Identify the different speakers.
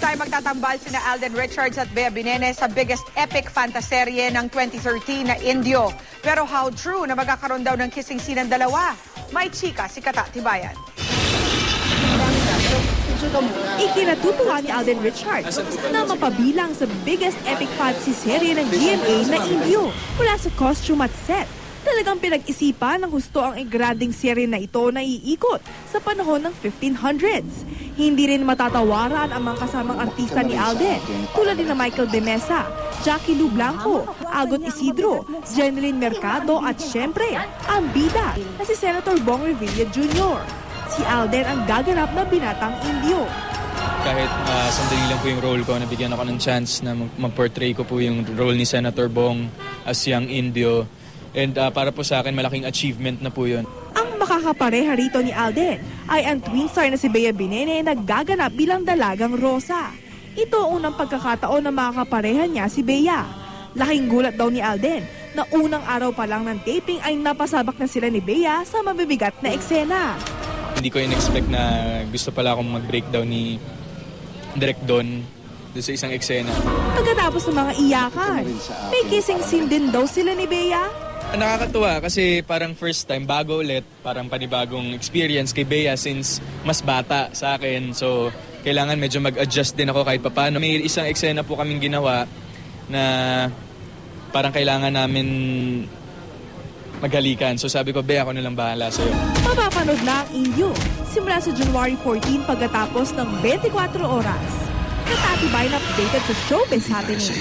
Speaker 1: time magtatambal sina Alden Richards at Bea Binene sa biggest epic fantaserye ng 2013 na Indio. Pero how true na magkakaroon daw ng kissing scene ng dalawa? May chika si Kata Tibayan.
Speaker 2: Ikinatutuwa ni Alden Richards na mapabilang sa biggest epic fantasy serye ng GMA na Indio. Mula sa costume at set, talagang pinag-isipan ng gusto ang igrading serye na ito na iikot sa panahon ng 1500s. Hindi rin matatawaran ang mga kasamang artista ni Alden tulad ni Michael De Mesa, Jackie Lu Blanco, Agot Isidro, Jeneline Mercado at syempre, ang bida na si Senator Bong Revilla Jr. Si Alden ang gaganap na binatang Indio.
Speaker 3: Kahit sandali lang po yung role ko, nabigyan ako ng chance na mag-portray ko po yung role ni Senator Bong as young Indio. And para po sa akin, malaking achievement na po yun.
Speaker 2: Ang makakapareha rito ni Alden ay ang twin star na si Bea Binene na gaganap bilang dalagang Rosa. Ito ang unang pagkakataon na makakapareha niya si Bea. Laking gulat daw ni Alden na unang araw pa lang ng taping ay napasabak na sila ni Bea sa mabibigat na eksena.
Speaker 3: Hindi ko in-expect na gusto pala akong mag-breakdown ni Direk Don doon sa isang eksena.
Speaker 2: Pagkatapos ng mga iyakan, may kissing scene din daw sila ni Bea.
Speaker 3: Nakakatuwa kasi parang first time, bago ulit, parang panibagong experience kay Bea since mas bata sa akin. So, kailangan medyo mag-adjust din ako kahit papaano. May isang eksena po kaming ginawa na parang kailangan namin maghalikan. So sabi ko, Bea, ako nalang bahala sa'yo.
Speaker 2: Mapapanood na ang Indio simula sa January 14 pagkatapos ng 24 oras. Katatibayan updated sa showbiz happenings.